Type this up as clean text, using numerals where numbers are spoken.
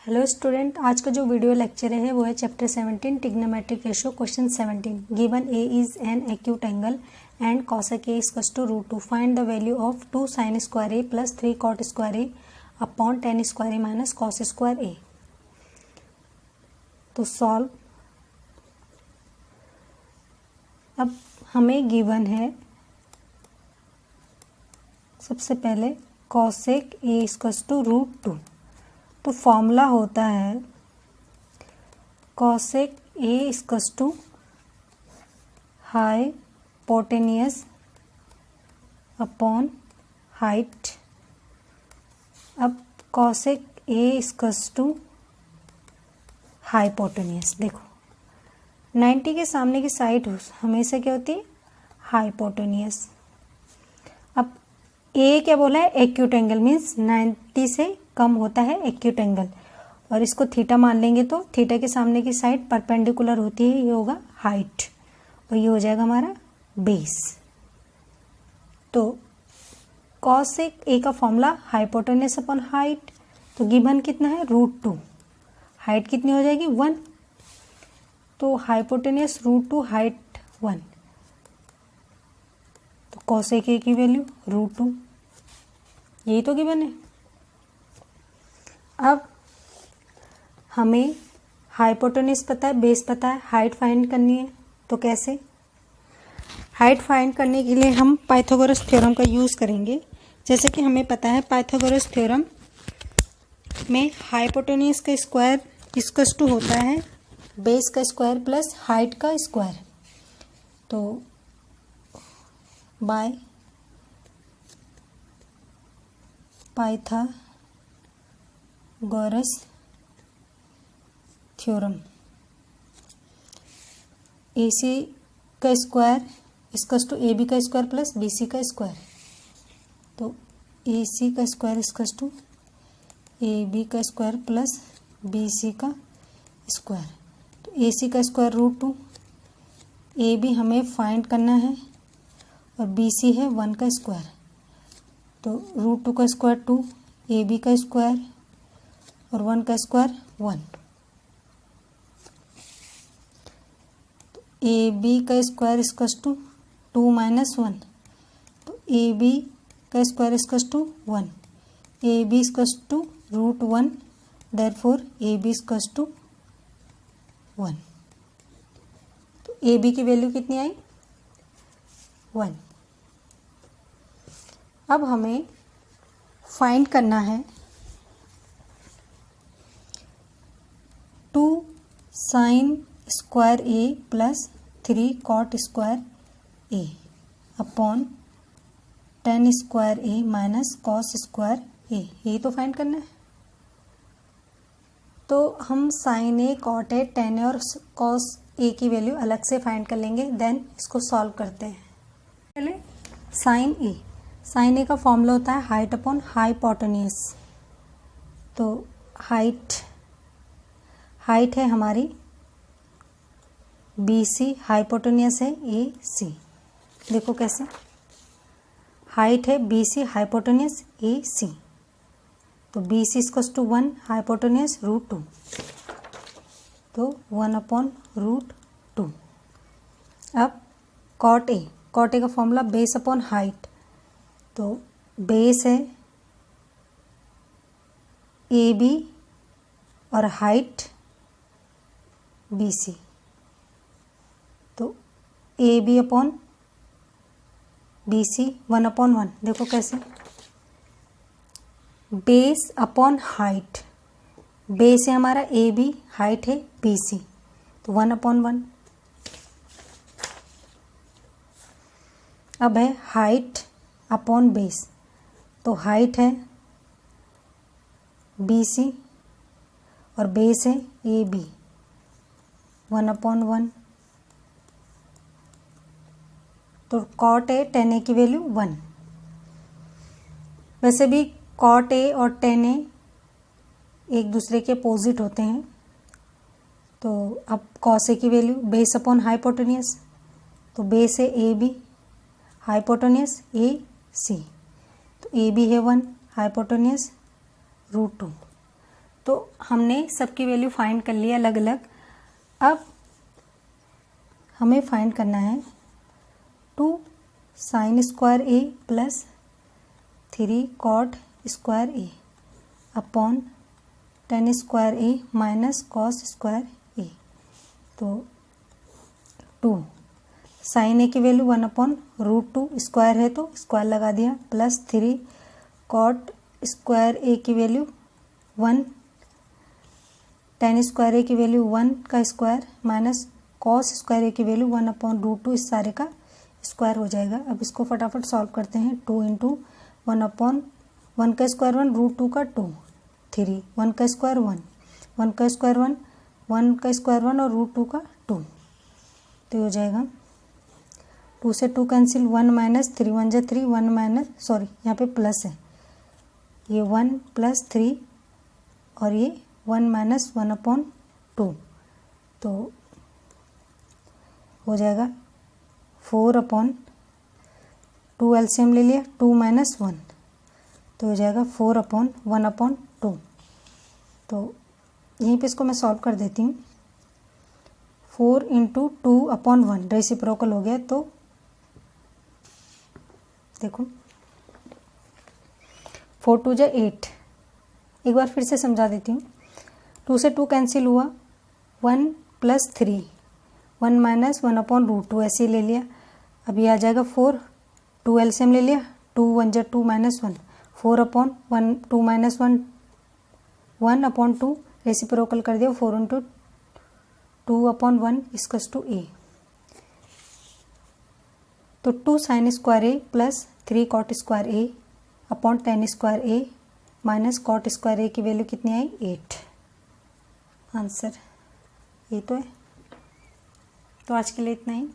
Hello student, आज का जो वीडियो लेक्चर है वो है chapter 17 trigonometric ratio question 17। Given A is an acute angle and cosec a is equals to √2, find the value of 2 sin square a plus 3 cot square a upon tan square a minus cos square a। तो solve. अब हमें given है सबसे पहले cosec a is equals to √2। तो formula होता है cosec a equals to hypotenuse upon height. अब cosec a equals to hypotenuse, देखो 90 के सामने की साइड हमेशा क्या होती है, हाइपोटेनियस। अब a क्या बोला है, एक्यूट एंगल, मीन्स 90 से कम होता है एक्यूट एंगल, और इसको थीटा मान लेंगे तो थीटा के सामने की साइड परपेंडिकुलर होती है, ये होगा हाइट और ये हो जाएगा हमारा बेस। तो cosec a का फॉर्मूला हाइपोटेनस अपॉन हाइट, तो गिवन कितना है √2, हाइट कितनी हो जाएगी 1, तो हाइपोटेनस √2 हाइट 1, तो cosec a की वैल्यू √2, यही तो गिवन है। अब हमें हाइपोटेनस पता है, बेस पता है, हाइट फाइंड करनी है। तो कैसे हाइट फाइंड करने के लिए हम पाइथागोरस थ्योरम का यूज़ करेंगे। जैसे कि हमें पता है पाइथागोरस थ्योरम में हाइपोटेनस का स्क्वायर इक्वल्स टू होता है बेस का स्क्वायर प्लस हाइट का स्क्वायर। तो बाय पाइथागोरस थ्योरम AC का स्क्वायर इक्वल्स टू AB का स्क्वायर प्लस BC का स्क्वायर। तो AC का स्क्वायर इक्वल्स टू AB का स्क्वायर प्लस BC का स्क्वायर। तो AC का स्क्वायर √2, AB हमें फाइंड करना है और BC है 1 का स्क्वायर। तो √2 का स्क्वायर 2, AB का स्क्वायर और 1 का स्क्वायर 1। तो AB का स्क्वायर इक्वल्स टू 2 माइनस 1, तो AB का square equals to 1, AB equals to √1, therefore AB equals to 1। तो AB की वैल्यू कितनी आई 1। अब हमें फाइंड करना है 2 sin square a plus 3 cot square a upon tan square a minus cos square a, यही तो फाइंड करना है। तो हम sin a, cot a, tan a और cos a की वैल्यू अलग से फाइंड कर लेंगे, देन इसको सॉल्व करते हैं। पहले sin a का फॉर्मूला होता है हाइट अपॉन हाइपोटेनियस। तो हाइट है हमारी BC, हाइपोटेनियस है AC। देखो कैसे, हाइट है BC, हाइपोटेनियस AC। तो BC इक्वल्स टू 1, हाइपोटेनियस √2, तो 1 अपॉन √2। अब cot a का फॉर्मूला बेस अपॉन हाइट, तो बेस है AB और हाइट BC। तो AB अपॉन BC 1 अपॉन 1। देखो कैसे, बेस अपॉन हाइट, बेस है हमारा AB, हाइट है BC, तो 1 अपॉन 1। अब है हाइट अपॉन बेस, तो हाइट है BC और बेस है AB, 1 अपॉन 1। तो cot a tan a की वैल्यू 1। वैसे भी cot a और tan a एक दूसरे के अपोजिट होते हैं। तो अब cos a की वैल्यू बेस अपॉन हाइपोटेनियस, तो बेस है AB, हाइपोटेनियस AC, तो AB है 1, हाइपोटेनियस √2। तो हमने सबकी वैल्यू फाइंड कर ली अलग अलग। अब हमें फाइंड करना है 2 sin स्क्वायर ए प्लस 3 cot स्क्वायर ए अपॉन tan स्क्वायर ए माइनस cos स्क्वायर ए। तो 2 साइन ए की वैल्यू 1/√2, स्क्वायर है तो स्क्वायर लगा दिया, प्लस 3 cot स्क्वायर ए की वैल्यू 1, tan स्क्वायर ए की वैल्यू 1 का स्क्वायर माइनस cos स्क्वायर ए की वैल्यू 1/√2, इस सारे का स्क्वायर हो जाएगा। अब इसको फटाफट सॉल्व करते हैं। 2 × 1/1 का स्क्वायर 1, √2 का 2, 3, 1 का स्क्वायर 1, 1 का स्क्वायर 1, 1 का स्क्वायर 1 और √2 का 2, तो हो जाएगा 2 से 2 कैंसिल, 1 माइनस 3 1 जा 3, 1 माइनस सॉरी यहाँ पे प्लस है, ये 1 प्लस 3 और ये 1 माइनस 1/2, तो हो जाएगा 4/2, एलसीएम ले लिया, 2 माइनस 1, तो हो जाएगा 4/1/2। तो यहीं पे इसको मैं सॉल्व कर देती हूँ। 4 × 2/1 रेसिप्रोकल हो गया, तो देखो 4 2 जा 8। एक बार फिर से समझा देती हूँ। 2 से 2 कैंसिल हुआ, 1 प्लस 3, 1 माइनस 1/√2 ऐसे ही ले लिया। अब ये आ जाएगा 4, 2 एलसीएम ले लिया, 2 1 जा 2 माइनस 1, 4/1 2 माइनस 1 1/2 रेसिप्रोकल कर दिया, 4 × 2/1 इक्वल्स टू ए। तो 2 sin स्क्वायर ए प्लस 3 cot स्क्वायर ए अपॉन tan स्क्वायर ए माइनस cot स्क्वायर ए की वैल्यू कितनी आई, 8। आंसर ये तो है। तो आज के लिए इतना ही।